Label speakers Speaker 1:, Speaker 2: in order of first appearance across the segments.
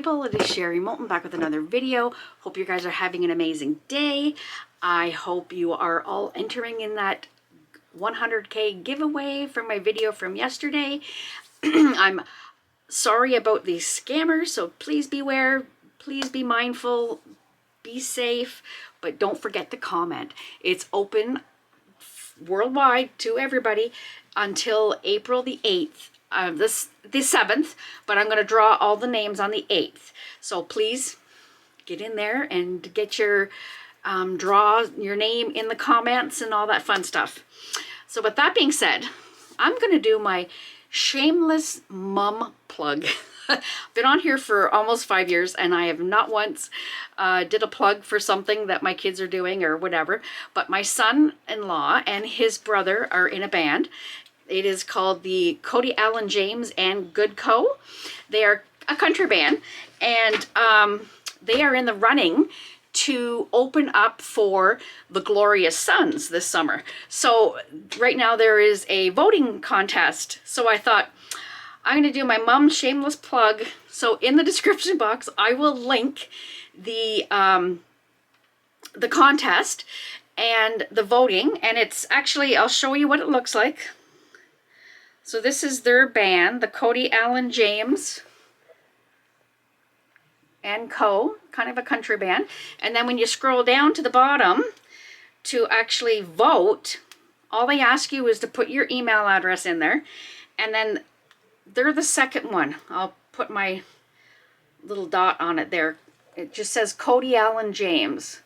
Speaker 1: people, it is Sherry Moulton back with another video. Hope you guys are having an amazing day. I hope you are all entering in that 100K giveaway from my video from yesterday. I'm sorry about these scammers, so please beware, please be mindful, be safe, but don't forget to comment. It's open worldwide to everybody until April the 8th. The 7th, but I'm going to draw all the names on the 8th. So please get in there and get your draw your name in the comments and all that fun stuff. So with that being said, I'm going to do my shameless mum plug. I've been on here for almost 5 years and I have not once did a plug for something that my kids are doing or whatever, but my son-in-law and his brother are in a band. It is called the Cody Allen James and Good Co. They are a country band, and they are in the running to open up for the Glorious Sons this summer. So right now there is a voting contest. So I thought, I'm going to do my mom's shameless plug. So in the description box, I will link the contest and the voting. And it's actually, I'll show you what it looks like. So this is their band, the Cody Allen James and Co., kind of a country band. And then when you scroll down to the bottom to actually vote, all they ask you is to put your email address in there. And then they're the second one. I'll put my little dot on it there. It just says Cody Allen James.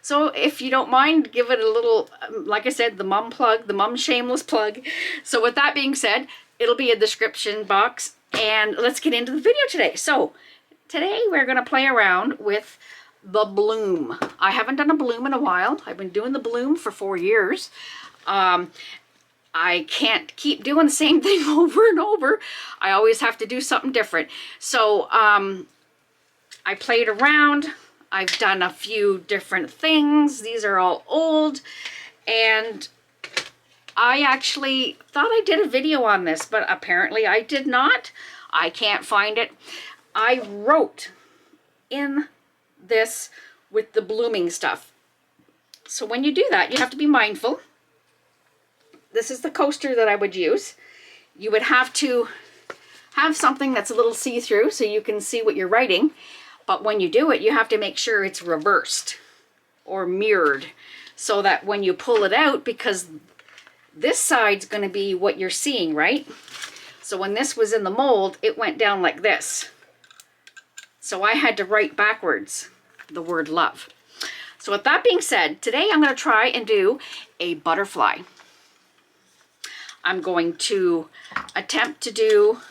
Speaker 1: So if you don't mind, give it a little, like I said, the mum plug, the mum shameless plug. So with that being said, it'll be a description box. And let's get into the video today. So today we're going to play around with the bloom. I haven't done a bloom in a while. I've been doing the bloom for 4 years. I can't keep doing the same thing over and over. I always have to do something different. So I played around. I've done a few different things. These are all old, and I actually thought I did a video on this, but apparently I did not. I can't find it. I wrote in this with the blooming stuff. So when you do that, you have to be mindful. This is the coaster that I would use. You would have to have something that's a little see-through so you can see what you're writing. But when you do it, you have to make sure it's reversed or mirrored so that when you pull it out, because this side's going to be what you're seeing, right? So when this was in the mold, it went down like this. So I had to write backwards the word love. So with that being said, today I'm going to try and do a butterfly. I'm going to attempt to do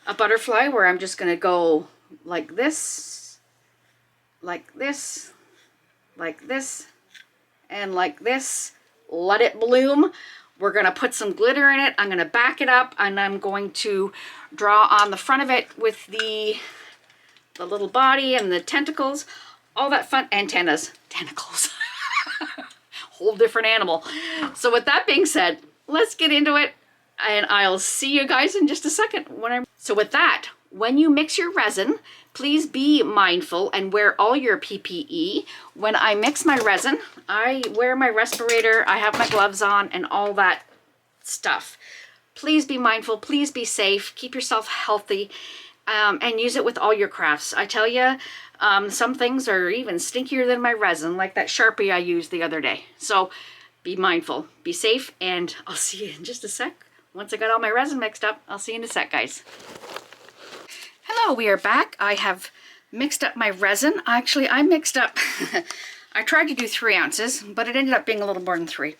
Speaker 1: a butterfly where I'm just going to go like this, like this, like this, and like this. Let it bloom. We're going to put some glitter in it. I'm going to back it up, and I'm going to draw on the front of it with the little body and the tentacles, all that fun, antennas, tentacles, whole different animal. So with that being said, let's get into it, and I'll see you guys in just a second. So with that, when you mix your resin, please be mindful and wear all your PPE. When I mix my resin, I wear my respirator, I have my gloves on, and all that stuff. Please be mindful, please be safe, keep yourself healthy, and use it with all your crafts. I tell you, some things are even stinkier than my resin, like that Sharpie I used the other day. So be mindful, be safe, and I'll see you in just a sec. Once I got all my resin mixed up, I'll see you in a sec, guys. Hello, we are back. I have mixed up my resin. Actually, I mixed up, I tried to do 3 ounces, but it ended up being a little more than 3.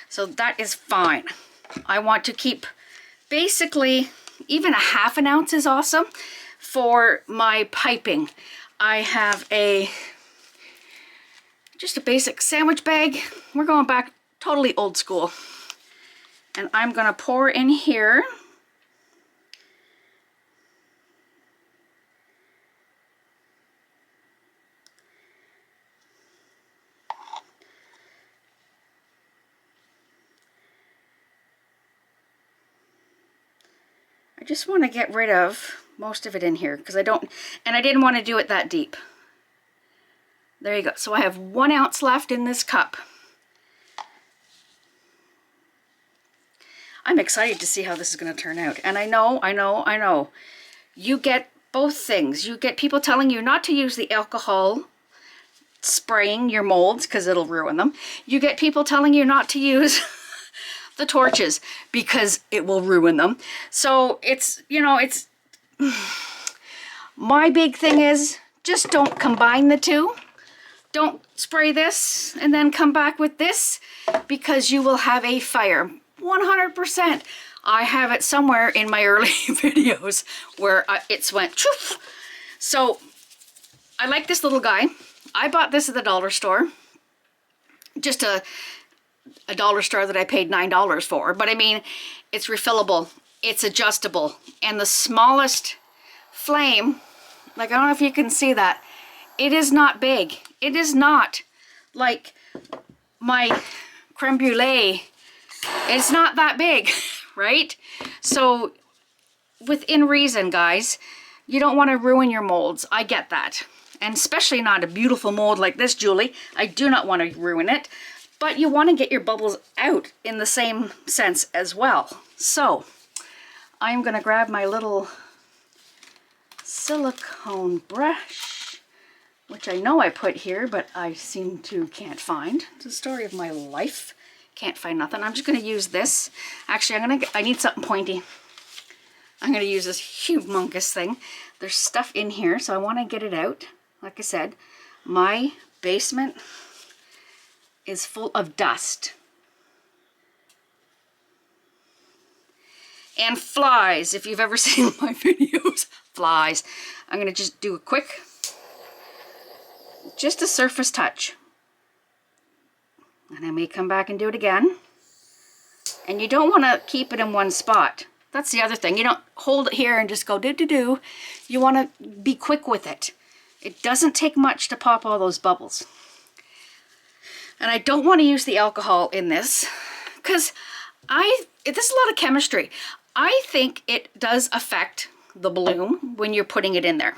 Speaker 1: So that is fine. I want to keep basically, even a ½ an ounce is awesome for my piping. I have just a basic sandwich bag. We're going back totally old school. And I'm gonna pour in here. I just want to get rid of most of it in here because I didn't want to do it that deep. There you go. So I have 1 ounce left in this cup. I'm excited to see how this is going to turn out. And I know. You get both things. You get people telling you not to use the alcohol spraying your molds because it'll ruin them. You get people telling you not to use the torches because it will ruin them. So it's, you know, it's... My big thing is just don't combine the two. Don't spray this and then come back with this because you will have a fire. 100%. I have it somewhere in my early videos where it's went choof. So I like this little guy. I bought this at the dollar store. Just a dollar store that I paid $9 for. But I mean, it's refillable. It's adjustable. And the smallest flame, like I don't know if you can see that, it is not big. It is not like my creme brulee. It's not that big, right? So within reason, guys, you don't want to ruin your molds. I get that. And especially not a beautiful mold like this, Julie. I do not want to ruin it. But you want to get your bubbles out in the same sense as well. So I'm going to grab my little silicone brush, which I know I put here, but I seem to can't find. It's the story of my life. Can't find nothing. I'm just going to use this. Actually, I need something pointy. I'm going to use this humongous thing. There's stuff in here, so I want to get it out. Like I said, my basement is full of dust. And flies, if you've ever seen my videos. Flies. I'm going to just do a quick, just a surface touch. And I may come back and do it again. And you don't want to keep it in one spot. That's the other thing. You don't hold it here and just go do-do-do. You want to be quick with it. It doesn't take much to pop all those bubbles. And I don't want to use the alcohol in this because this is a lot of chemistry. I think it does affect the bloom when you're putting it in there.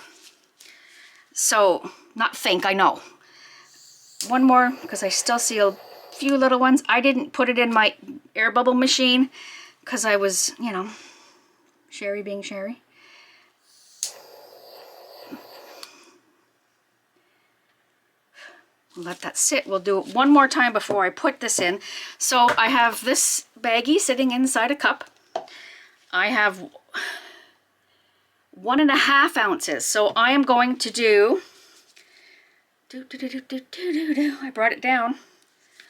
Speaker 1: So, not think, I know. One more, because I still see a few little ones. I didn't put it in my air bubble machine because I was, you know, Sherry being Sherry. Let that sit. We'll do it one more time before I put this in. So I have this baggie sitting inside a cup. I have 1.5 ounces. So I am going to do, I brought it down.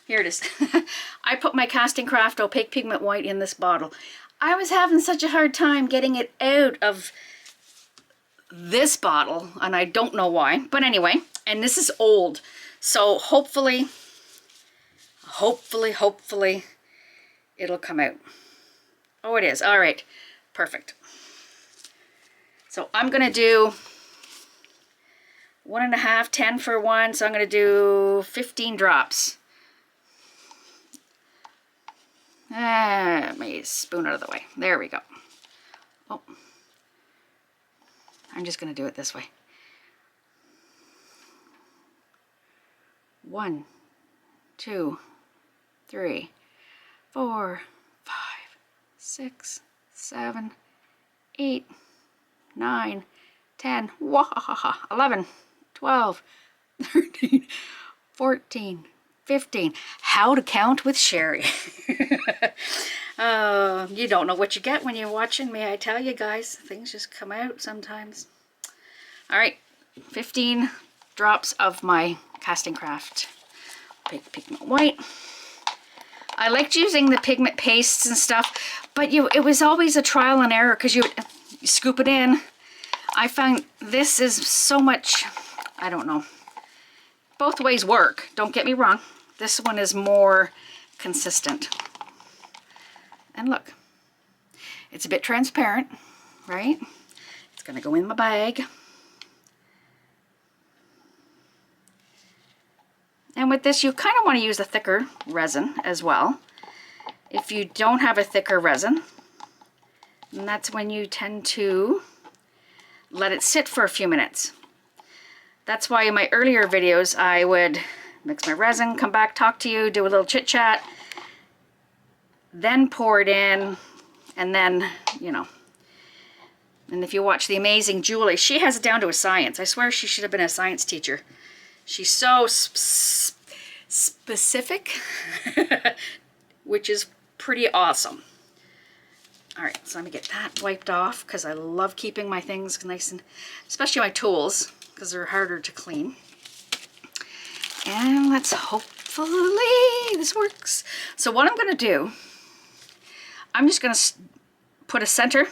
Speaker 1: Here it is. I put my Casting Craft Opaque Pigment White in this bottle. I was having such a hard time getting it out of this bottle, and I don't know why. But anyway, and this is old. So hopefully, it'll come out. Oh, it is. All right. Perfect. So I'm going to do 1.5, 10 for one. So I'm going to do 15 drops. Let me spoon out of the way. There we go. Oh, I'm just going to do it this way. 1, 2, 3, 4, 5, 6, 7, 8, 9, 10, 11, 12, 13, 14, 15. How to count with Sherry. You don't know what you get when you're watching. May I tell you guys, things just come out sometimes. All right, 15 drops of my Casting Craft Opaque Pigment White. I liked using the pigment pastes and stuff, but it was always a trial and error because you scoop it in. I found this is so much, I don't know. Both ways work, don't get me wrong. This one is more consistent. And look, it's a bit transparent, right? It's gonna go in my bag. And with this, you kind of want to use a thicker resin as well. If you don't have a thicker resin, and that's when you tend to let it sit for a few minutes. That's why in my earlier videos, I would mix my resin, come back, talk to you, do a little chit chat, then pour it in, and then, you know. And if you watch The Amazing Julie, she has it down to a science. I swear she should have been a science teacher. She's so specific, which is pretty awesome. All right, so let me get that wiped off because I love keeping my things nice and, especially my tools, because they're harder to clean. And let's hopefully this works. So what I'm gonna do, I'm just gonna put a center,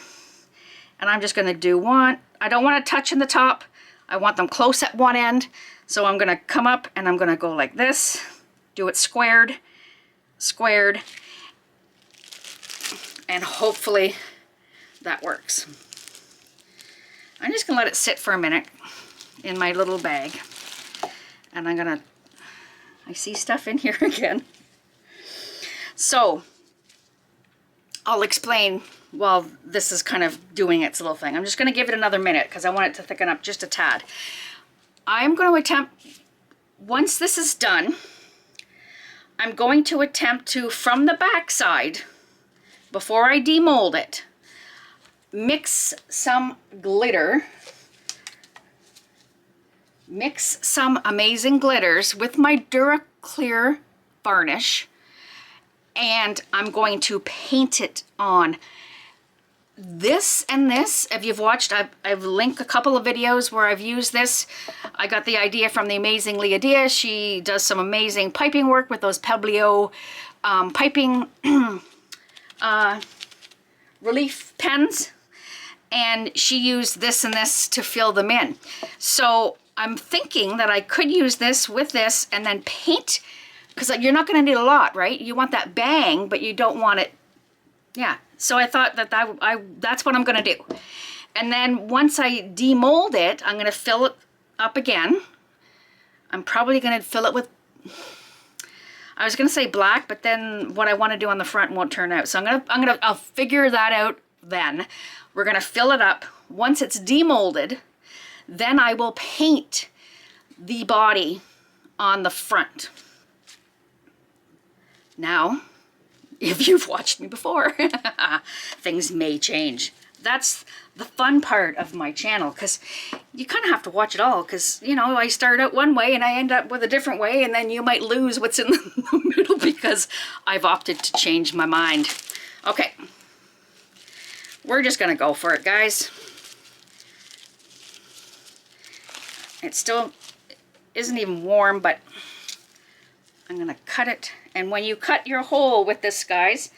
Speaker 1: and I'm just gonna do one. I don't want to touch in the top. I want them close at one end. So I'm gonna come up and I'm gonna go like this, do it squared, squared, and hopefully that works. I'm just gonna let it sit for a minute in my little bag. And I'm gonna, I see stuff in here again. So I'll explain while this is kind of doing its little thing. I'm just gonna give it another minute because I want it to thicken up just a tad. I'm going to attempt, once this is done, I'm going to attempt to, from the back side, before I demold it, mix some glitter, mix some amazing glitters with my DuraClear varnish, and I'm going to paint it on. This and this, if you've watched, I've linked a couple of videos where I've used this. I got the idea from the amazing Leah. She does some amazing piping work with those Peblio piping relief pens, and she used this and this to fill them in. So I'm thinking that I could use this with this and then paint, because you're not going to need a lot, right? You want that bang, but you don't want it, yeah. So I thought that that's what I'm going to do. And then once I demold it, I'm going to fill it up again. I'm probably going to fill it with, I was going to say black, but then what I want to do on the front won't turn out. So I'll figure that out then. We're going to fill it up. Once it's demolded, then I will paint the body on the front. Now, if you've watched me before, things may change. That's the fun part of my channel, because you kind of have to watch it all, because, you know, I start out one way and I end up with a different way, and then you might lose what's in the middle because I've opted to change my mind. Okay, we're just gonna go for it, guys. It still isn't even warm, but I'm gonna cut it. And when you cut your hole with this, guys,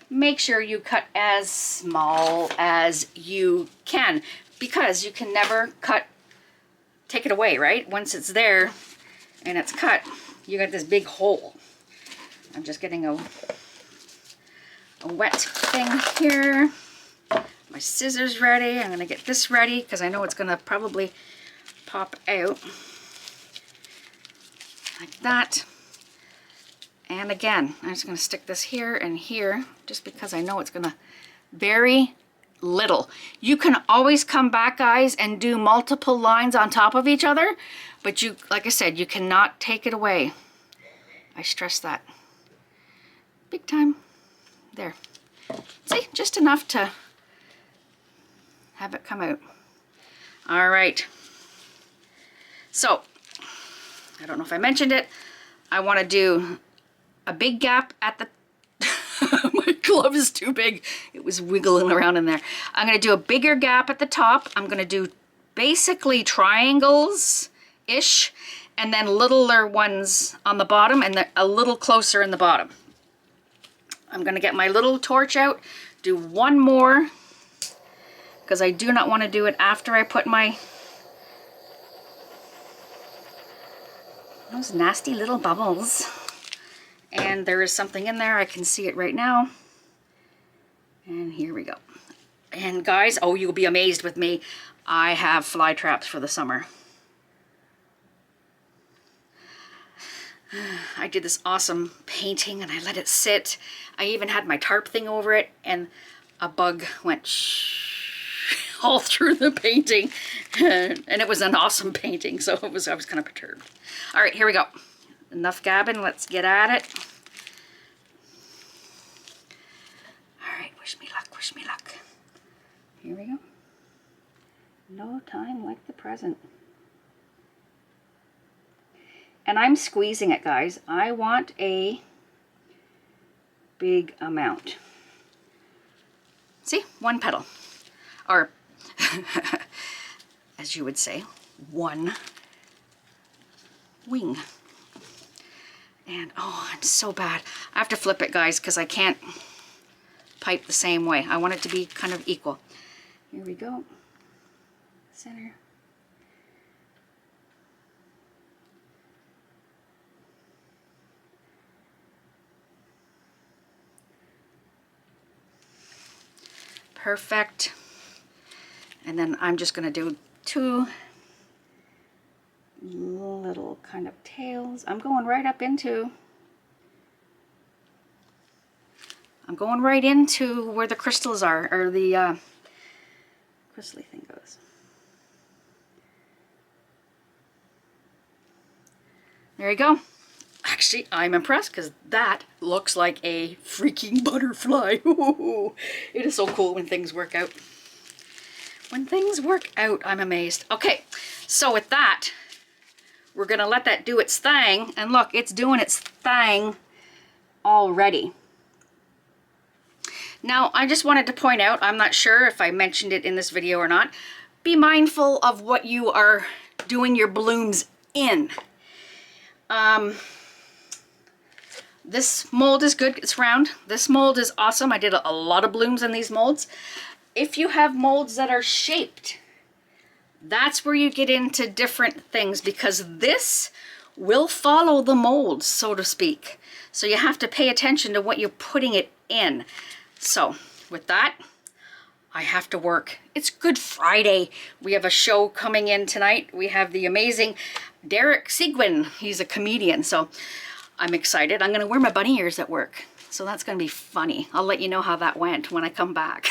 Speaker 1: make sure you cut as small as you can, because you can never take it away, right? Once it's there and it's cut, you got this big hole. I'm just getting a wet thing here. My scissors ready. I'm gonna get this ready because I know it's gonna probably pop out like that. And again, I'm just going to stick this here and here, just because I know it's going to, very little. You can always come back, guys, and do multiple lines on top of each other, but you, like I said, you cannot take it away. I stress that. Big time. There. See, just enough to have it come out. All right. So, I don't know if I mentioned it. I want to do a big gap at the my glove is too big. It was wiggling around in there. I'm going to do a bigger gap at the top. I'm going to do basically triangles-ish, and then littler ones on the bottom, and a little closer in the bottom. I'm going to get my little torch out, do one more, because I do not want to do it after I put my, those nasty little bubbles. And there is something in there. I can see it right now. And here we go. And guys, oh, you'll be amazed with me. I have fly traps for the summer. I did this awesome painting and I let it sit. I even had my tarp thing over it, and a bug went shh all through the painting. And it was an awesome painting, so I was kind of perturbed. All right, here we go. Enough gabbing, let's get at it. All right, wish me luck, wish me luck. Here we go. No time like the present. And I'm squeezing it, guys. I want a big amount. See, one petal. Or, as you would say, one wing. And, oh, I'm so bad. I have to flip it, guys, because I can't pipe the same way. I want it to be kind of equal. Here we go. Center. Perfect. And then I'm just going to do two little kind of tails. I'm going right into where the crystals are, or the crystally thing goes. There you go. Actually, I'm impressed because that looks like a freaking butterfly. It is so cool when things work out. When things work out, I'm amazed. Okay, so with that, we're going to let that do its thing. And look, it's doing its thing already. Now, I just wanted to point out, I'm not sure if I mentioned it in this video or not, be mindful of what you are doing your blooms in. This mold is good, it's round. This mold is awesome. I did a lot of blooms in these molds. If you have molds that are shaped, that's where you get into different things, because this will follow the mold, so to speak. So you have to pay attention to what you're putting it in. So with that, I have to work. It's Good Friday. We have a show coming in tonight. We have the amazing Derek Seguin. He's a comedian, so I'm excited. I'm going to wear my bunny ears at work, so that's going to be funny. I'll let you know how that went when I come back.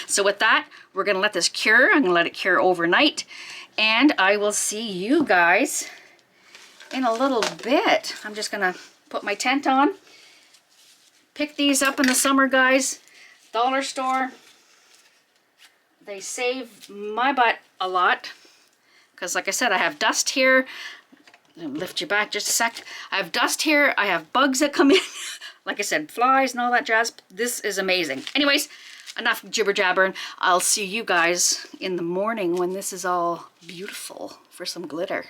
Speaker 1: So with that, we're going to let this cure. I'm going to let it cure overnight, and I will see you guys in a little bit. I'm just going to put my tent on. Pick these up in the summer, guys. Dollar store. They save my butt a lot, because like I said, I have dust here. Lift you back just a sec. I have dust here. I have bugs that come in. Like I said, flies and all that jazz. This is amazing. Anyways, enough jibber jabbering. I'll see you guys in the morning when this is all beautiful for some glitter.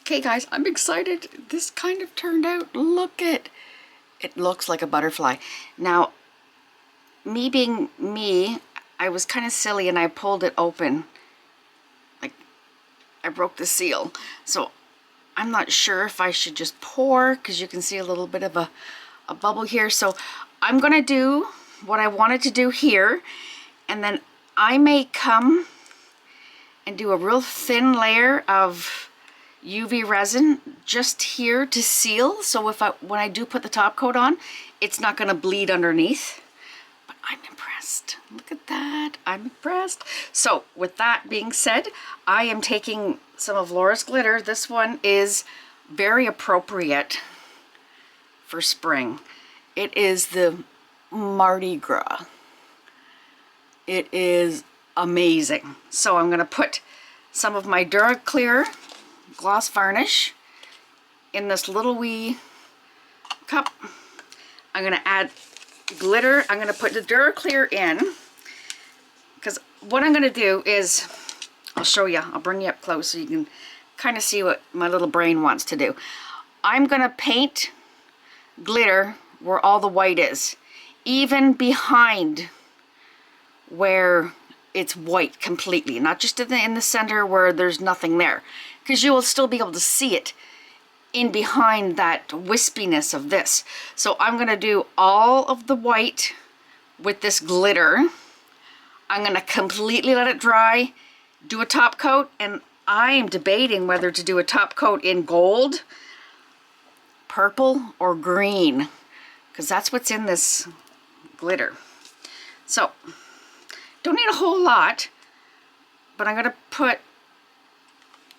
Speaker 1: Okay guys, I'm excited. This kind of turned out. Look it. It looks like a butterfly. Now, me being me, I was kind of silly and I pulled it open. Like, I broke the seal. So I'm not sure if I should just pour, because you can see a little bit of a bubble here. So I'm going to do what I wanted to do here, and then I may come and do a real thin layer of UV resin just here to seal. So when I do put the top coat on, it's not going to bleed underneath. But I'm impressed. Look at that. I'm impressed. So with that being said, I am taking some of Laura's glitter. This one is very appropriate for spring. It is the Mardi Gras. It is amazing. So I'm going to put some of my DuraClear gloss varnish in this little wee cup. I'm going to add glitter. I'm going to put the DuraClear in, because what I'm going to do is, I'll show you. I'll bring you up close so you can kind of see what my little brain wants to do. I'm going to paint glitter where all the white is, even behind where it's white completely, not just in the center where there's nothing there, because you will still be able to see it in behind that wispiness of this. So I'm going to do all of the white with this glitter. I'm going to completely let it dry, do a top coat, and I am debating whether to do a top coat in gold, purple, or green, because that's what's in this glitter. So Don't need a whole lot, but I'm gonna put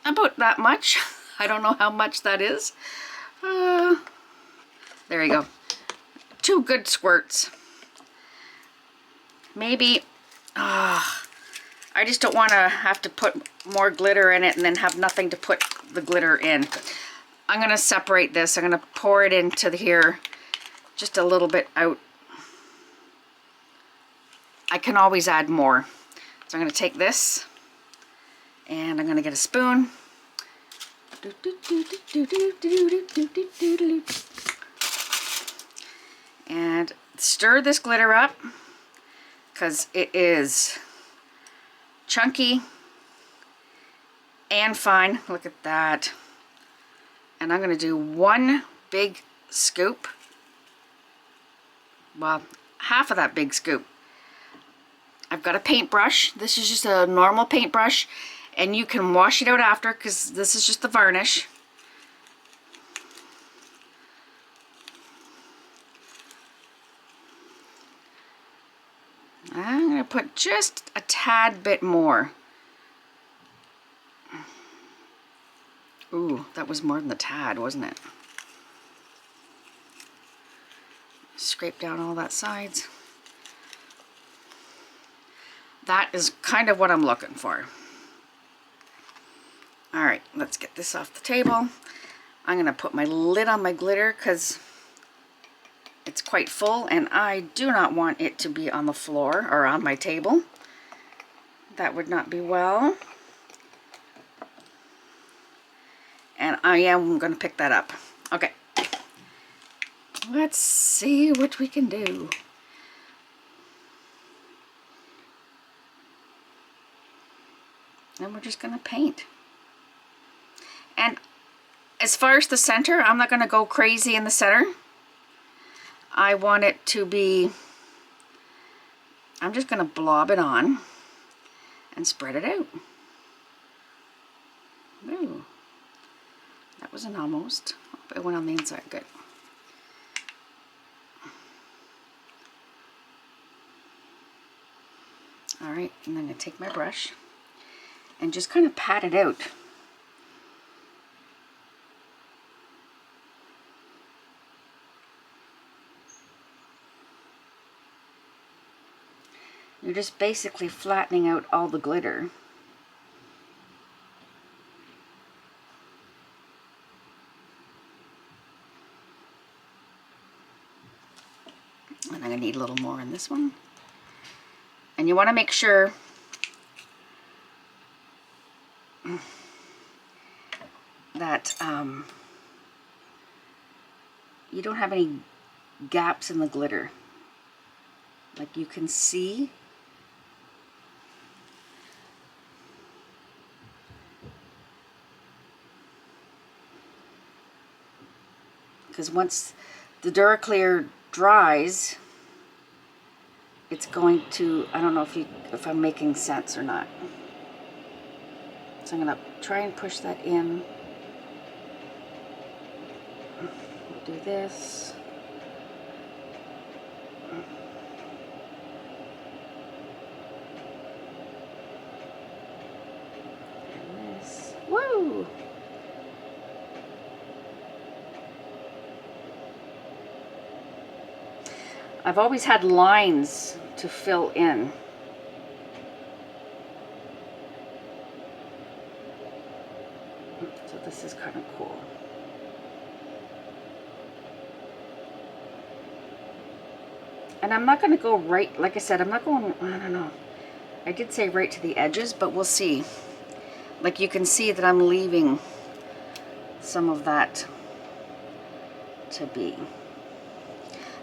Speaker 1: about that much. I don't know how much that is. There you go. 2 good squirts. Maybe, I just don't want to have to put more glitter in it and then have nothing to put the glitter in. I'm going to separate this. I'm going to pour it into here just a little bit out. I can always add more. So I'm going to take this and I'm going to get a spoon. And stir this glitter up because it is chunky and fine. Look at that. And I'm going to do 1 big scoop. Well, half of that big scoop. I've got a paintbrush. This is just a normal paintbrush, and you can wash it out after because this is just the varnish. I'm going to put just a tad bit more. Ooh, that was more than the tad, wasn't it? Scrape down all that sides. That is kind of what I'm looking for. Alright, let's get this off the table. I'm going to put my lid on my glitter because it's quite full and I do not want it to be on the floor or on my table. That would not be well. And I am going to pick that up. Okay. Let's see what we can do. And we're just going to paint. And as far as the center, I'm not going to go crazy in the center. I want it to be, I'm just going to blob it on and spread it out. Ooh, that was an almost. It went on the inside, good. All right, and then I'm going to take my brush and just kind of pat it out. You're just basically flattening out all the glitter. And I'm going to need a little more in this one. And you want to make sure that you don't have any gaps in the glitter. Like you can see. Because once the Duraclear dries, it's going to, I don't know if I'm making sense or not. So I'm going to try and push that in. Do this. And this. Woo! I've always had lines to fill in. So this is kind of cool. And I'm not going to go right, like I said, I'm not going, I don't know. I did say right to the edges, but we'll see. Like you can see that I'm leaving some of that to be.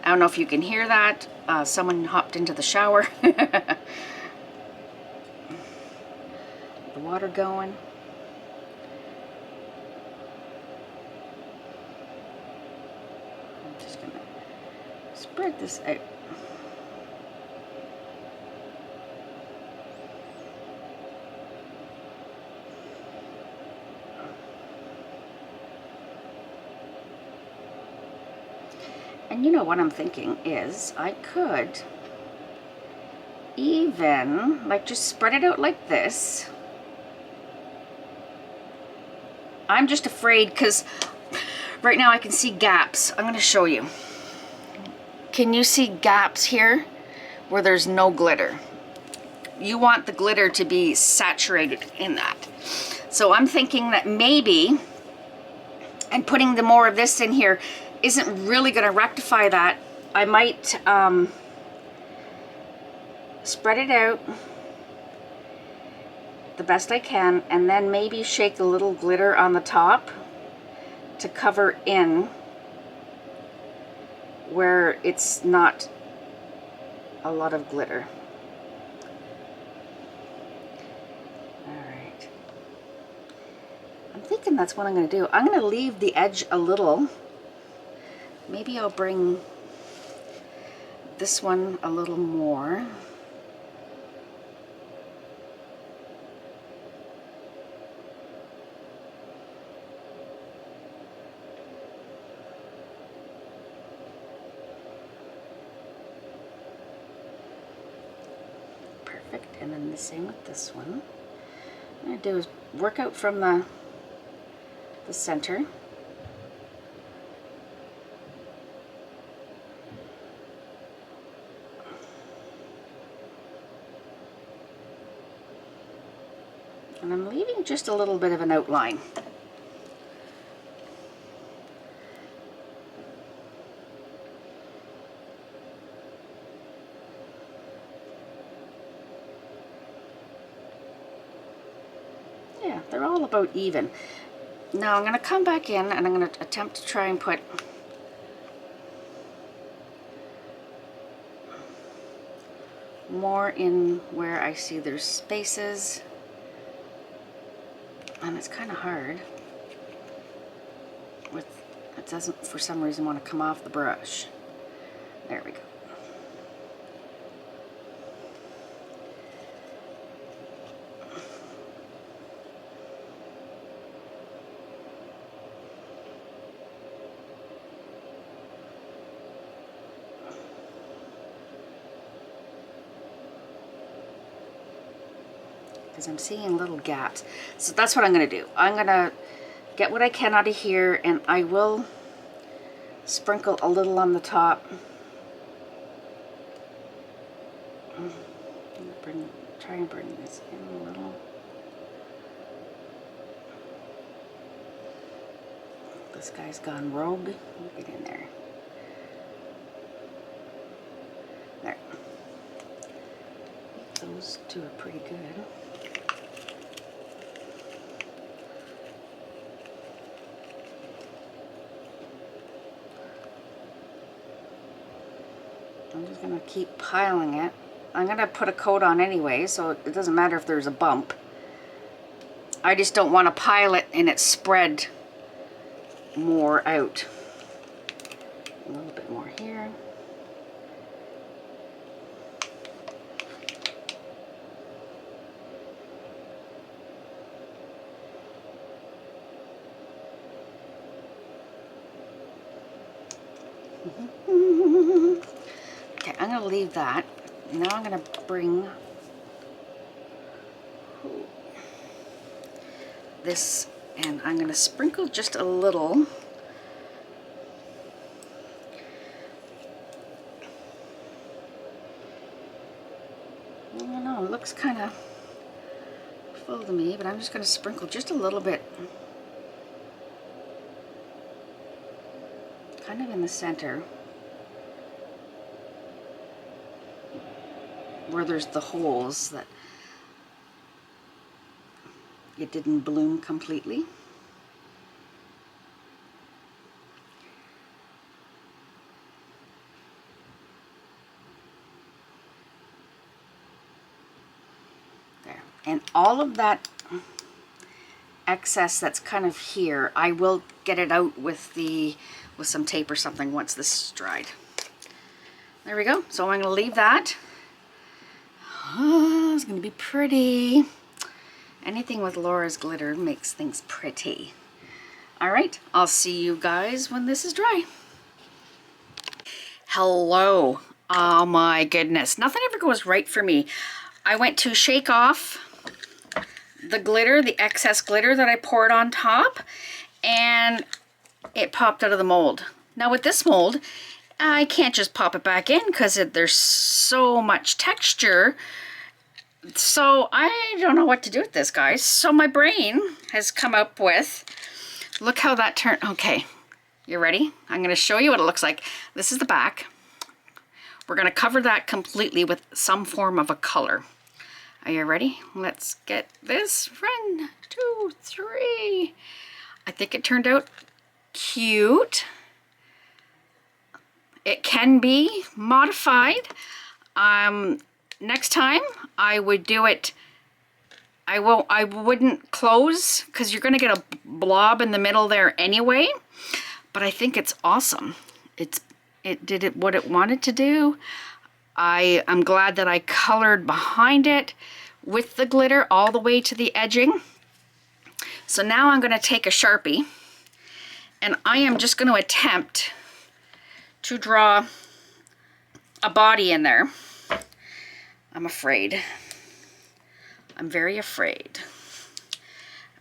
Speaker 1: I don't know if you can hear that. Someone hopped into the shower. The water going. I'm just going to spread this out. And you know what I'm thinking is I could even, like just spread it out like this. I'm just afraid because right now I can see gaps. I'm going to show you. Can you see gaps here where there's no glitter? You want the glitter to be saturated in that. So I'm thinking that maybe, and putting the more of this in here isn't really going to rectify that. I might spread it out the best I can, and then maybe shake a little glitter on the top to cover in where it's not a lot of glitter. Alright. I'm thinking that's what I'm going to do. I'm going to leave the edge a little. Maybe I'll bring this one a little more. And then the same with this one. What I'm going to do is work out from the center. And I'm leaving just a little bit of an outline. They're all about even. Now I'm going to come back in and I'm going to attempt to try and put more in where I see there's spaces. And it's kind of hard. It doesn't for some reason want to come off the brush. There we go. Because I'm seeing little gaps. So that's what I'm going to do. I'm going to get what I can out of here, and I will sprinkle a little on the top. Try and bring this in a little. This guy's gone rogue. Get in there. There. Those two are pretty good. I'm just going to keep piling it. I'm going to put a coat on anyway, so it doesn't matter if there's a bump. I just don't want to pile it and it spread more out. A little bit more here. Okay, I'm going to leave that. Now I'm going to bring this, and I'm going to sprinkle just a little. I don't know, it looks kind of full to me, but I'm just going to sprinkle just a little bit. Kind of in the center. Where there's the holes that it didn't bloom completely. There. And all of that excess that's kind of here, I will get it out with some tape or something once this is dried. There we go. So I'm going to leave that. Oh, it's going to be pretty. Anything with Laura's glitter makes things pretty. Alright, I'll see you guys when this is dry. Hello. Oh my goodness, nothing ever goes right for me. I went to shake off the glitter, the excess glitter that I poured on top, and it popped out of the mold. Now with this mold, I can't just pop it back in because there's so much texture. So I don't know what to do with this, guys. So my brain has come up with, look how that turned. Okay, you ready? I'm going to show you what it looks like. This is the back. We're going to cover that completely with some form of a color. Are you ready? Let's get this. 1, 2, 3. I think it turned out cute. It can be modified. Next time I would do it, I wouldn't close because you're going to get a blob in the middle there anyway, but I think it's awesome. It did what it wanted to do. I'm glad that I colored behind it with the glitter all the way to the edging. So now I'm going to take a Sharpie and I am just going to attempt to draw a body in there. I'm afraid. I'm very afraid.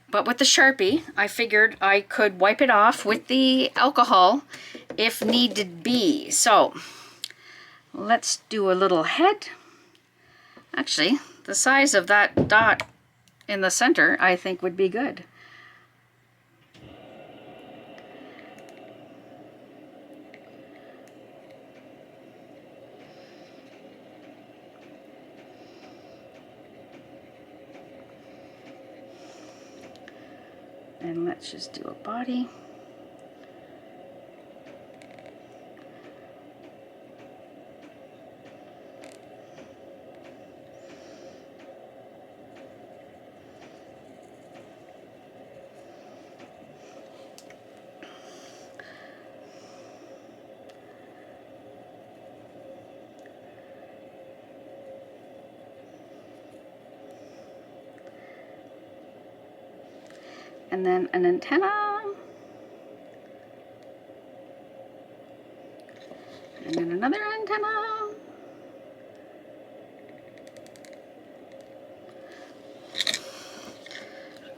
Speaker 1: But with the Sharpie, I figured I could wipe it off with the alcohol if needed be. So let's do a little head. Actually, the size of that dot in the center, I think would be good. And let's just do a body. And then an antenna. And then another antenna.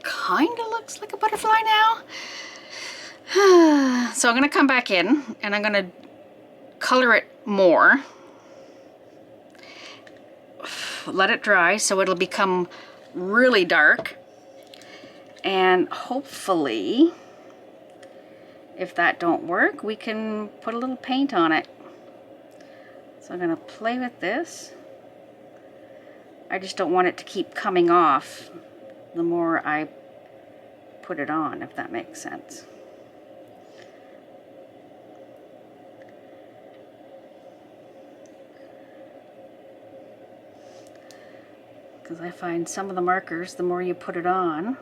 Speaker 1: Kinda looks like a butterfly now. So I'm gonna come back in and I'm gonna color it more. Let it dry so it'll become really dark. And hopefully, if that don't work, we can put a little paint on it. So I'm gonna play with this. I just don't want it to keep coming off the more I put it on, if that makes sense. Because I find some of the markers, the more you put it on,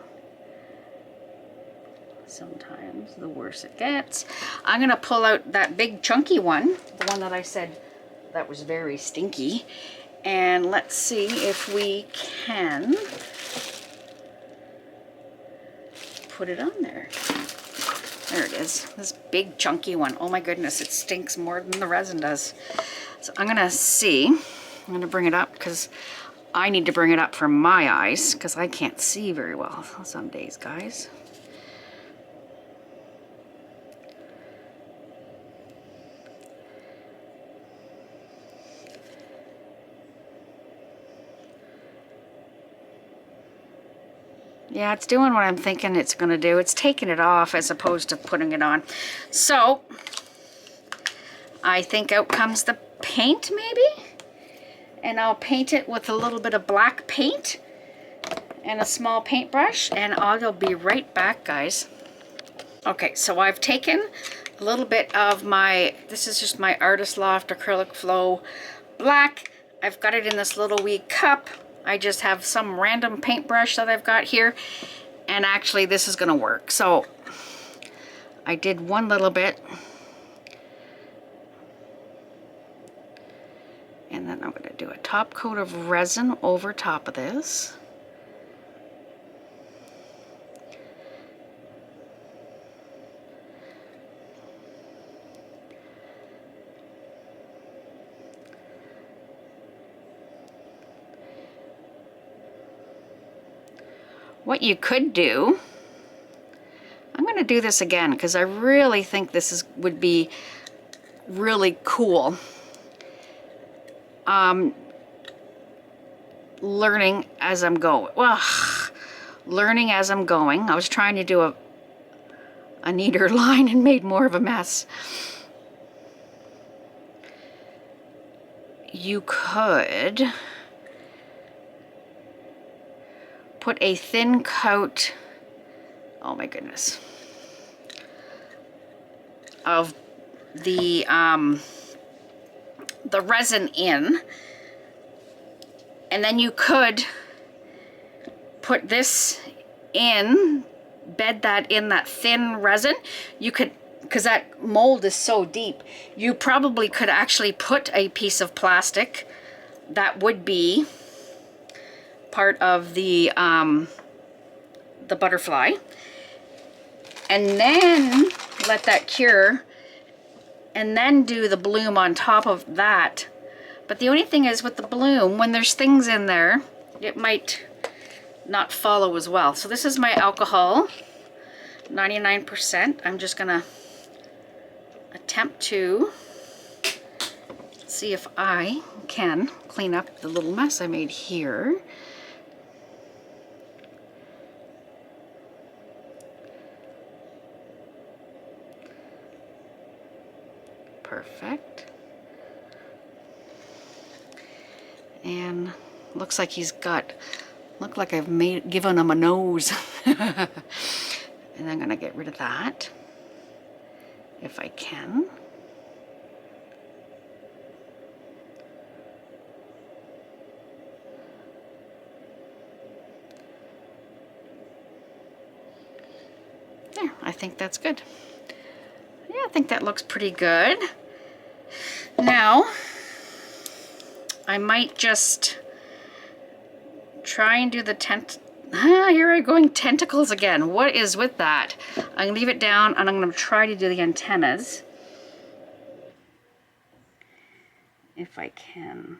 Speaker 1: sometimes the worse it gets. I'm gonna pull out that big chunky one, the one that I said that was very stinky, and let's see if we can put it on there. There it is, this big chunky one. Oh my goodness, it stinks more than the resin does. So I'm gonna see, I'm gonna bring it up because I need to bring it up for my eyes because I can't see very well some days, guys. Yeah, it's doing what I'm thinking it's going to do. It's taking it off as opposed to putting it on. So, I think out comes the paint maybe? And I'll paint it with a little bit of black paint and a small paintbrush, and I'll be right back, guys. Okay, so I've taken a little bit of my, this is just my Artist Loft Acrylic Flow black. I've got it in this little wee cup. I just have some random paintbrush that I've got here, and actually this is gonna work. So I did one little bit, and then I'm gonna do a top coat of resin over top of this. what you could do, I'm going to do this again because I really think this would be really cool. Learning as I'm going. Well, learning as I'm going. I was trying to do a neater line and made more of a mess. You could put a thin coat, oh my goodness, of the resin in, and then you could put this in, bed that in that thin resin. You could, because that mold is so deep, you probably could actually put a piece of plastic that would be part of the butterfly, and then let that cure, and then do the bloom on top of that. But the only thing is with the bloom, when there's things in there, it might not follow as well. So this is my alcohol, 99%. I'm just gonna attempt to see if I can clean up the little mess I made here. Perfect. And looks like he's got, look like I've given him a nose. And I'm gonna get rid of that if I can. There, I think that's good. Yeah, I think that looks pretty good. Now, I might just try and do the here I'm going tentacles again. What is with that? I'm gonna leave it down and I'm gonna try to do the antennas. If I can.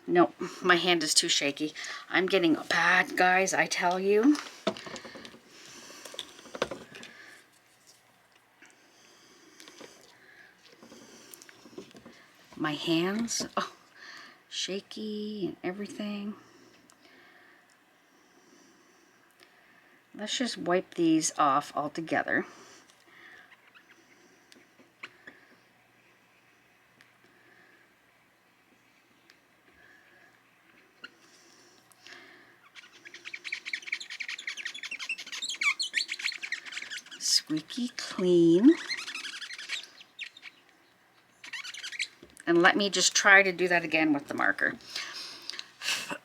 Speaker 1: Nope, my hand is too shaky. I'm getting bad, guys, I tell you. My hands, oh, shaky and everything. Let's just wipe these off altogether. Squeaky clean. And let me just try to do that again with the marker.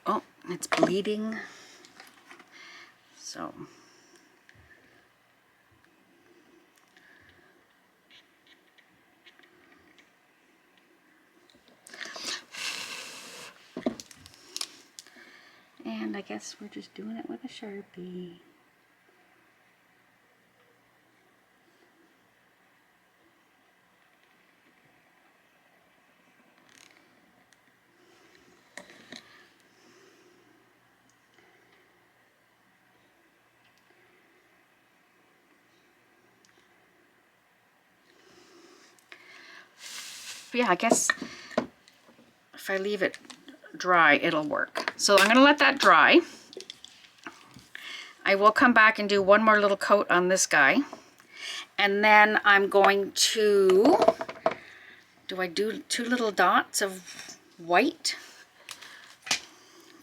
Speaker 1: Oh, it's bleeding. So. And I guess we're just doing it with a Sharpie. Yeah, I guess if I leave it dry, it'll work. So I'm gonna let that dry. I will come back and do one more little coat on this guy. And then I'm going to, do I do 2 little dots of white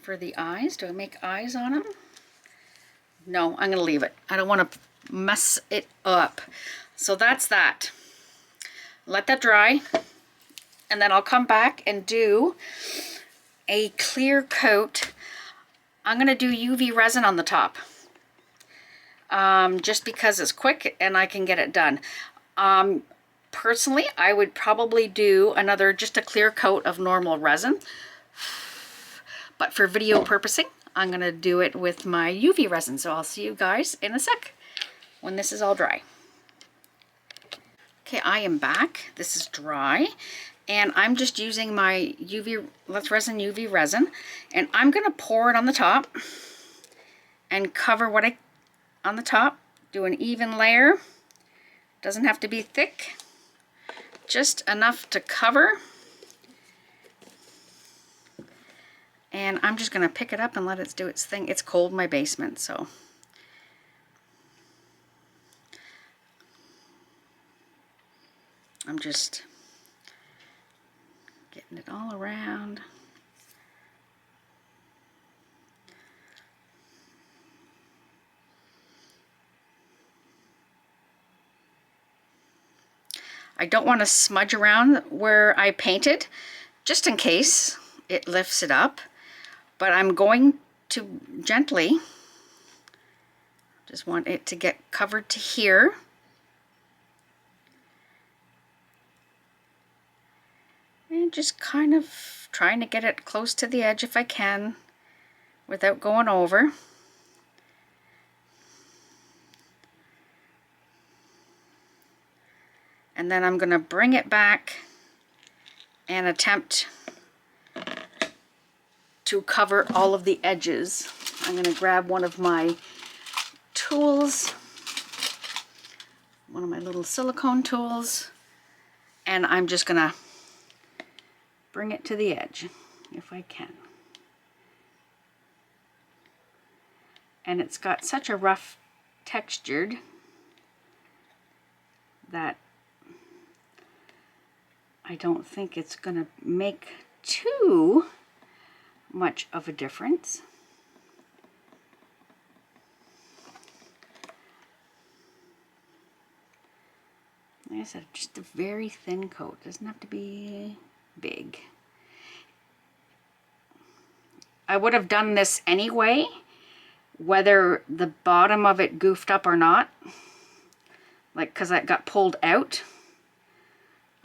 Speaker 1: for the eyes? Do I make eyes on them? No, I'm gonna leave it. I don't wanna mess it up. So that's that. Let that dry. And then I'll come back and do a clear coat. I'm going to do UV resin on the top. Just because it's quick and I can get it done. Personally, I would probably do just a clear coat of normal resin. But for video purposing, I'm going to do it with my UV resin. So I'll see you guys in a sec when this is all dry. Okay, I am back. This is dry. And I'm just using my Let's Resin UV resin, and I'm gonna pour it on the top and cover on the top. Do an even layer. Doesn't have to be thick, just enough to cover. And I'm just gonna pick it up and let it do its thing. It's cold in my basement, so. I'm just getting it all around. I don't want to smudge around where I painted, just in case it lifts it up, but I'm going to gently, just want it to get covered to here. And just kind of trying to get it close to the edge if I can without going over. And then I'm going to bring it back and attempt to cover all of the edges. I'm going to grab one of my tools, one of my little silicone tools, and I'm just going to bring it to the edge if I can. And it's got such a rough textured that I don't think it's going to make too much of a difference. Like I said, just a very thin coat. Doesn't have to be big. I would have done this anyway, whether the bottom of it goofed up or not. Like, because it got pulled out.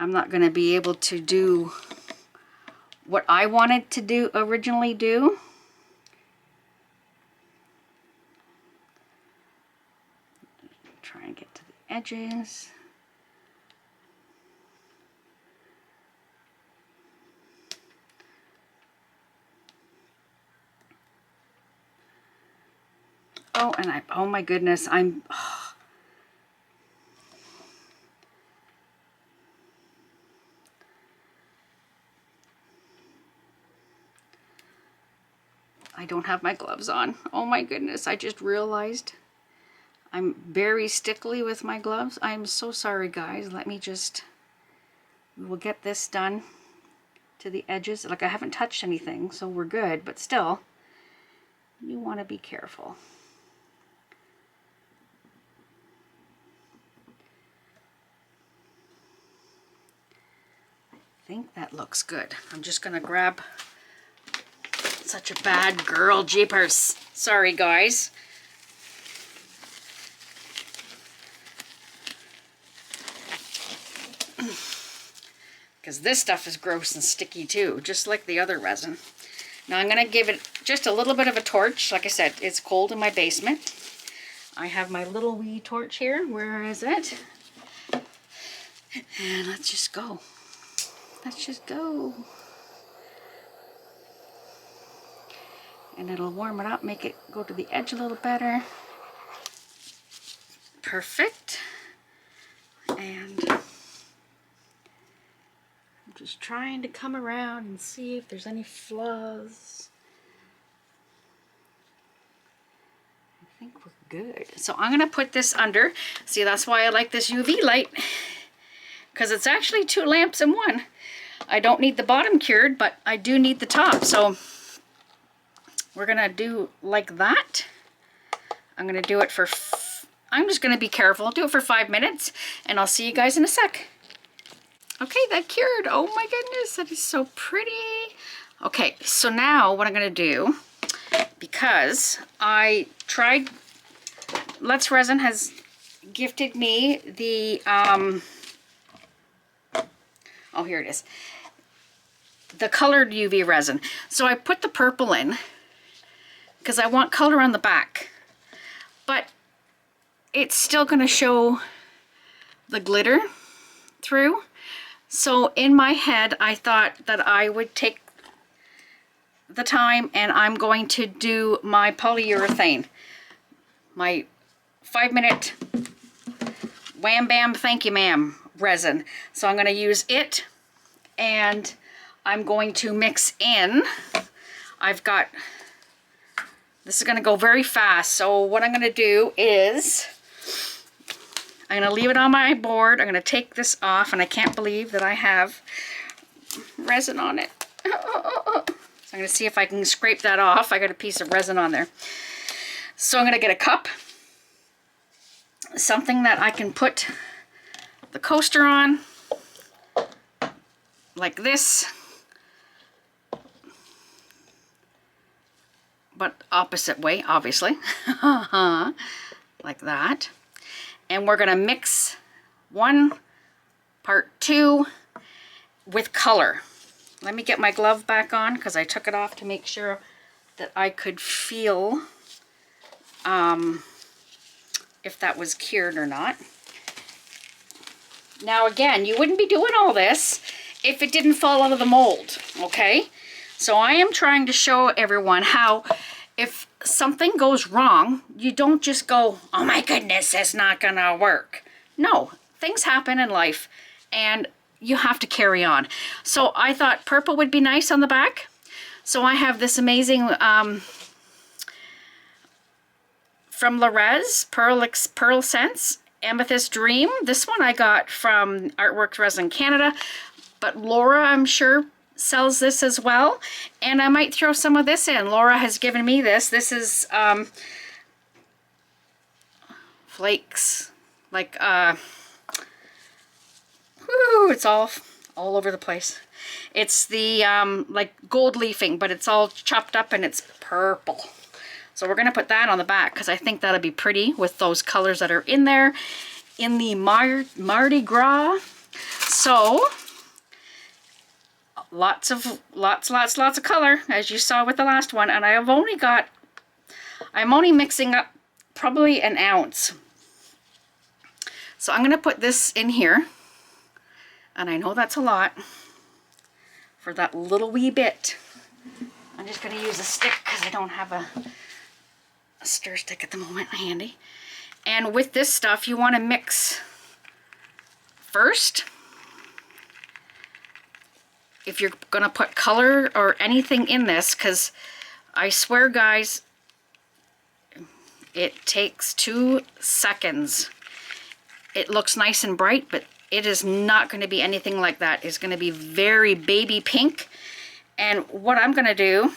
Speaker 1: I'm not going to be able to do what I wanted to originally do. Try and get to the edges. Oh, and oh my goodness, I don't have my gloves on. Oh my goodness, I just realized I'm very stickly with my gloves. I'm so sorry, guys. Let me just, we'll get this done to the edges. Like, I haven't touched anything, so we're good, but still, you want to be careful. I think that looks good. I'm just going to grab, such a bad girl, jeepers. Sorry, guys. Because this stuff is gross and sticky too, just like the other resin. Now I'm going to give it just a little bit of a torch. Like I said, it's cold in my basement. I have my little wee torch here. Where is it? And let's just go. Let's just go. And it'll warm it up, make it go to the edge a little better. Perfect. And I'm just trying to come around and see if there's any flaws. I think we're good. So I'm going to put this under. See, that's why I like this UV light, because it's actually 2 lamps in one. I don't need the bottom cured, but I do need the top. So we're going to do like that. I'm going to do it for, I'm just going to be careful. I'll do it for 5 minutes, and I'll see you guys in a sec. Okay, that cured. Oh my goodness, that is so pretty. Okay, so now what I'm going to do, because I tried, Let's Resin has gifted me the, oh, here it is, the colored UV resin. So I put the purple in because I want color on the back, but it's still going to show the glitter through. So in my head, I thought that I would take the time and I'm going to do my polyurethane, my 5-minute wham bam thank you ma'am resin. So I'm going to use it, and I'm going to mix in, this is going to go very fast, so what I'm going to do is I'm going to leave it on my board. I'm going to take this off, and I can't believe that I have resin on it. So I'm going to see if I can scrape that off. I got a piece of resin on there. So I'm going to get a cup, something that I can put the coaster on, like this, but opposite way, obviously, like that. And we're gonna mix 1 part 2 with color. Let me get my glove back on because I took it off to make sure that I could feel if that was cured or not. Now again, you wouldn't be doing all this if it didn't fall out of the mold, okay? So I am trying to show everyone how if something goes wrong, you don't just go, oh my goodness, it's not gonna work. No, things happen in life and you have to carry on. So I thought purple would be nice on the back. So I have this amazing from Pearlescent Amethyst Dream. This one I got from Artworks Resin Canada, but Laura, I'm sure, sells this as well, and I might throw some of this in. Laura has given me this. This is flakes, like it's all over the place. It's the like gold leafing, but it's all chopped up and it's purple. So we're gonna put that on the back because I think that'll be pretty with those colors that are in there in the Mardi Gras. So lots of color, as you saw with the last one, and I'm only mixing up probably an ounce. So I'm gonna put this in here, and I know that's a lot for that little wee bit. I'm just gonna use a stick because I don't have a stir stick at the moment handy. And with this stuff, you want to mix first. If you're gonna put color or anything in this, because I swear guys, it takes 2 seconds. It looks nice and bright, but it is not going to be anything like that. It's going to be very baby pink. And what I'm going to do,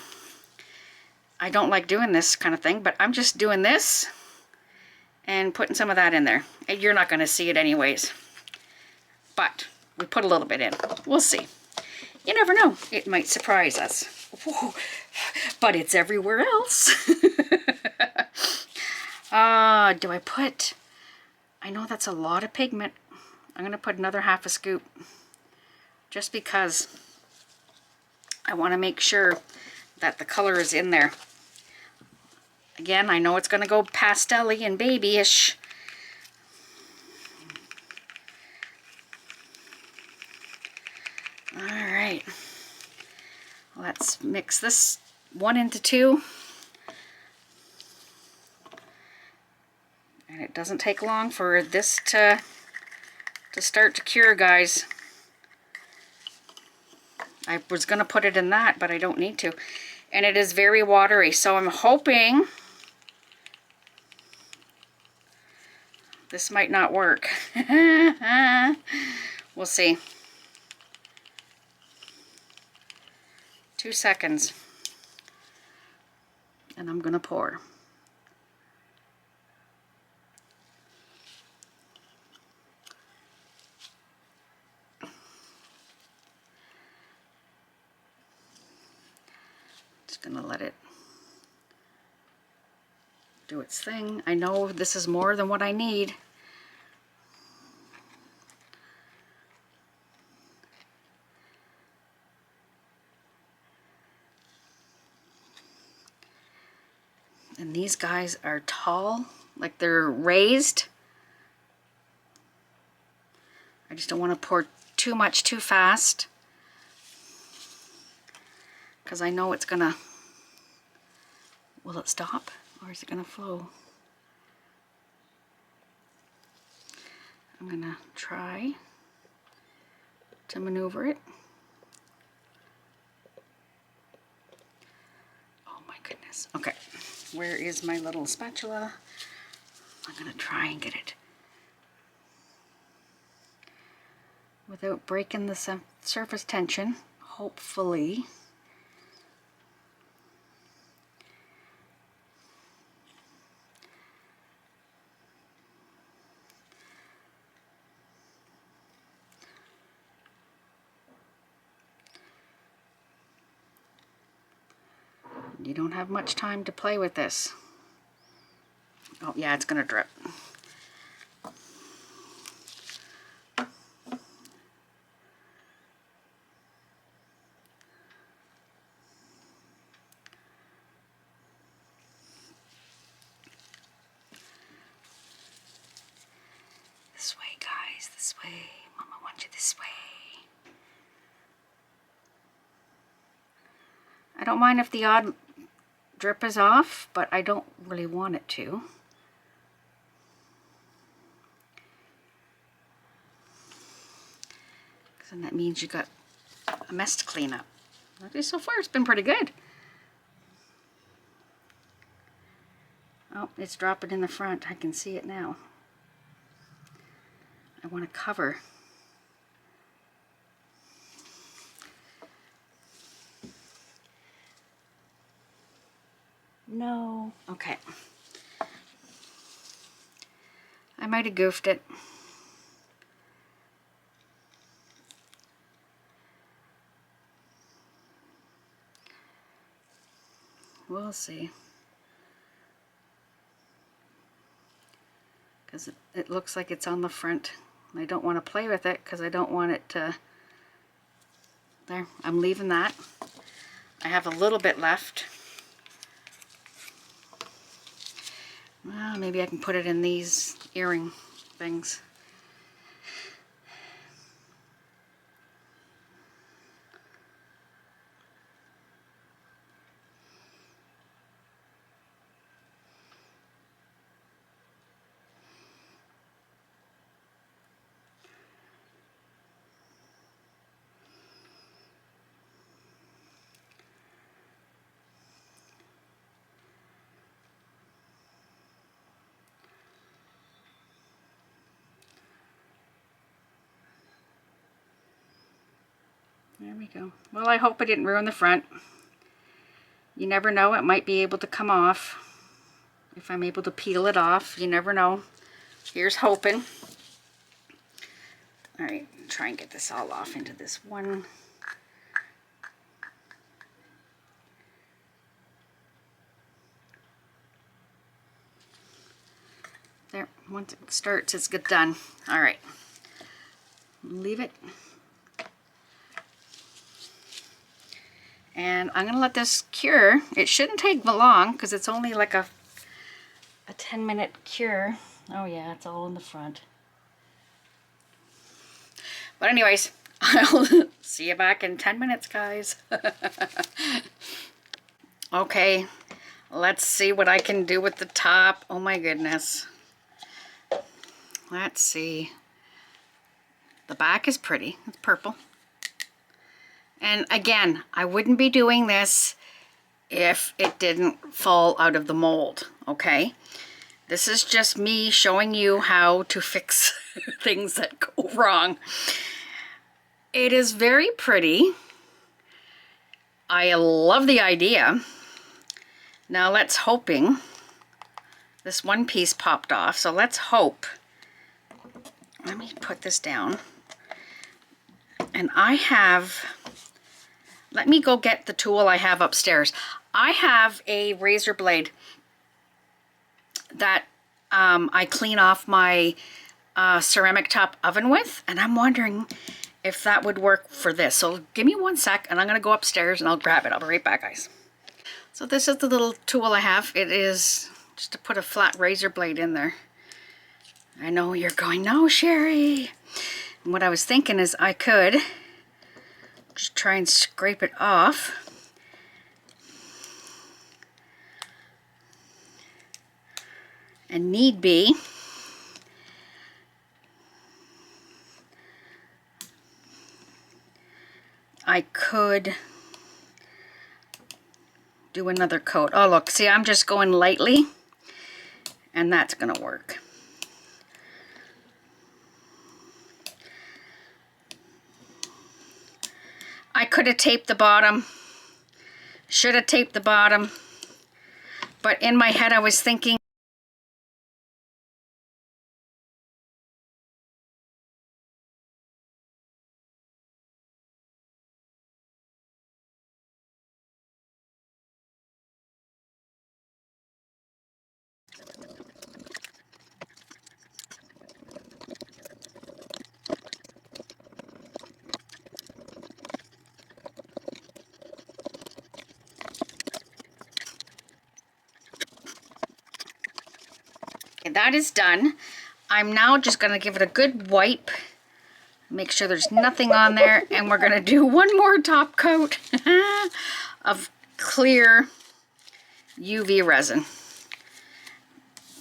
Speaker 1: I don't like doing this kind of thing, but I'm just doing this and putting some of that in there. And you're not going to see it anyways, but we put a little bit in. We'll see. You never know. It might surprise us. Whoa. But it's everywhere else. Do I put... I know that's a lot of pigment. I'm going to put another half a scoop just because I want to make sure that the color is in there. Again, I know it's going to go pastel-y and babyish. All right. Let's mix this 1 into 2. And it doesn't take long for this to start to cure, guys. I was going to put it in that, but I don't need to. And it is very watery, so I'm hoping this might not work. We'll see. 2 seconds. And I'm going to pour. Gonna let it do its thing. I know this is more than what I need. And these guys are tall, like they're raised. I just don't want to pour too much too fast, because I know it's gonna, will it stop or is it gonna flow? I'm gonna try to maneuver it. Oh my goodness. Okay, where is my little spatula? I'm gonna try and get it without breaking the surface tension, hopefully. You don't have much time to play with this. Oh yeah, it's gonna drip. This way, guys, this way. Mama wants you this way. I don't mind if the odd drip is off, but I don't really want it to. And that means you got a mess to clean up. Okay, so far it's been pretty good. Oh, it's dropping in the front. I can see it now. I want to cover. No. Okay. I might have goofed it. We'll see. Because it looks like it's on the front. I don't want to play with it because I don't want it to... There, I'm leaving that. I have a little bit left. Well, maybe I can put it in these earring things. There we go. Well, I hope I didn't ruin the front. You never know, it might be able to come off. If I'm able to peel it off, you never know. Here's hoping. Alright, try and get this all off into this one. There, once it starts, it's good done. Alright, leave it. And I'm going to let this cure. It shouldn't take long because it's only like a 10-minute cure. Oh yeah, it's all in the front. But anyways, I'll see you back in 10 minutes, guys. Okay, let's see what I can do with the top. Oh my goodness. Let's see. The back is pretty. It's purple. And again, I wouldn't be doing this if it didn't fall out of the mold, okay? This is just me showing you how to fix things that go wrong. It is very pretty. I love the idea. Now let's hoping. This one piece popped off, so let's hope. Let me put this down. And I have... Let me go get the tool I have upstairs. I have a razor blade that I clean off my ceramic top oven with, and I'm wondering if that would work for this. So give me 1 sec, and I'm going to go upstairs and I'll grab it. I'll be right back, guys. So this is the little tool I have. It is just to put a flat razor blade in there. I know you're going, no, Sherry. And what I was thinking is I could just try and scrape it off. And need be, I could do another coat. Oh look, see, I'm just going lightly, and that's gonna work. I could have taped the bottom, should have taped the bottom, but in my head I was thinking that is done. I'm now just going to give it a good wipe, make sure there's nothing on there, and we're going to do one more top coat of clear UV resin.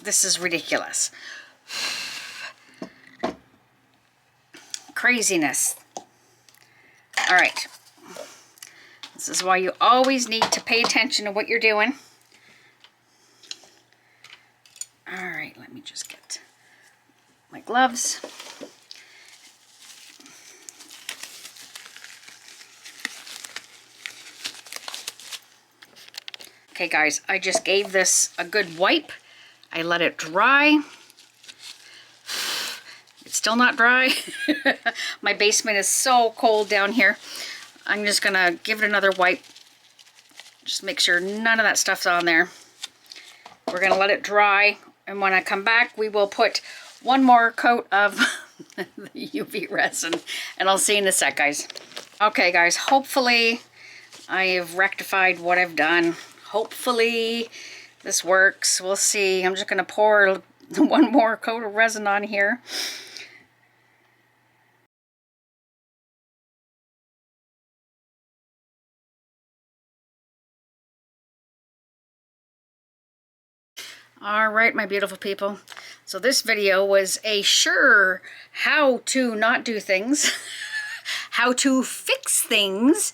Speaker 1: This is ridiculous. Craziness. All right. This is why you always need to pay attention to what you're doing. All right, let me just get my gloves. Okay guys, I just gave this a good wipe. I let it dry. It's still not dry. My basement is so cold down here. I'm just gonna give it another wipe. Just make sure none of that stuff's on there. We're gonna let it dry. And when I come back, we will put one more coat of the UV resin. And I'll see you in a sec, guys. Okay, guys, hopefully I have rectified what I've done. Hopefully this works. We'll see. I'm just going to pour one more coat of resin on here. All right, my beautiful people. So this video was a sure how to not do things, how to fix things,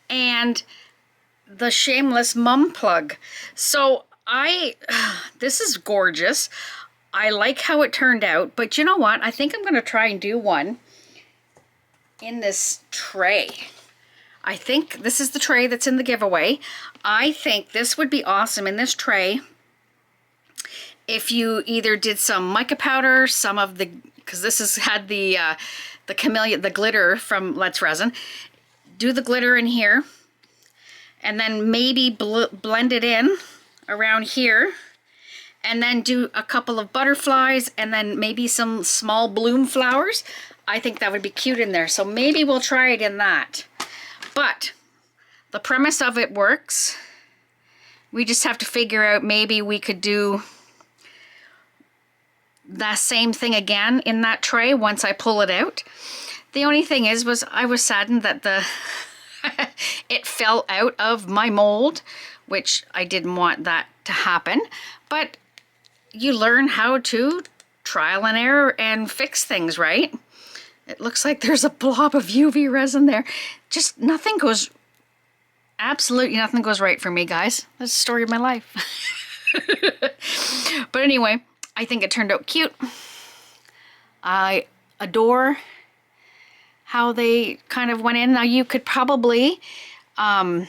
Speaker 1: and the shameless mum plug. So this is gorgeous. I like how it turned out, but you know what? I think I'm going to try and do one in this tray. I think this is the tray that's in the giveaway. I think this would be awesome in this tray if you either did some mica powder, some of the, because this has had the camellia, the glitter from Let's Resin. Do the glitter in here, and then maybe blend it in around here, and then do a couple of butterflies, and then maybe some small bloom flowers. I think that would be cute in there. So maybe we'll try it in that. But the premise of it works. We just have to figure out, maybe we could do that same thing again in that tray once I pull it out. The only thing is, I was saddened that it fell out of my mold, which I didn't want that to happen. But you learn how to trial and error and fix things, right? It looks like there's a blob of UV resin there. Just nothing goes, absolutely nothing goes right for me, guys. That's the story of my life. But anyway, I think it turned out cute. I adore how they kind of went in. Now you could probably, my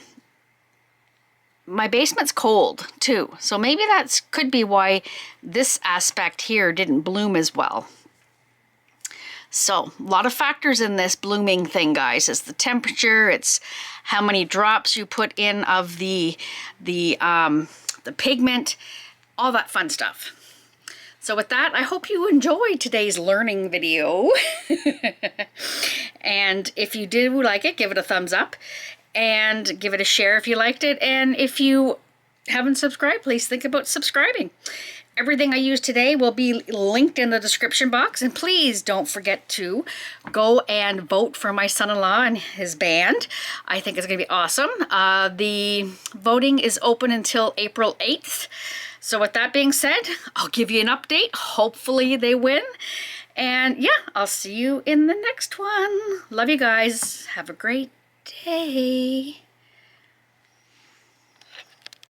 Speaker 1: basement's cold too, so maybe that's could be why this aspect here didn't bloom as well. So a lot of factors in this blooming thing, guys. It's the temperature, it's how many drops you put in of the pigment, all that fun stuff. So with that, I hope you enjoyed today's learning video. And if you did like it, give it a thumbs up and give it a share if you liked it. And if you haven't subscribed, please think about subscribing. Everything I used today will be linked in the description box, and please don't forget to go and vote for my son-in-law and his band. I think it's going to be awesome. The voting is open until April 8th. So with that being said, I'll give you an update. Hopefully they win. And yeah, I'll see you in the next one. Love you guys. Have a great day.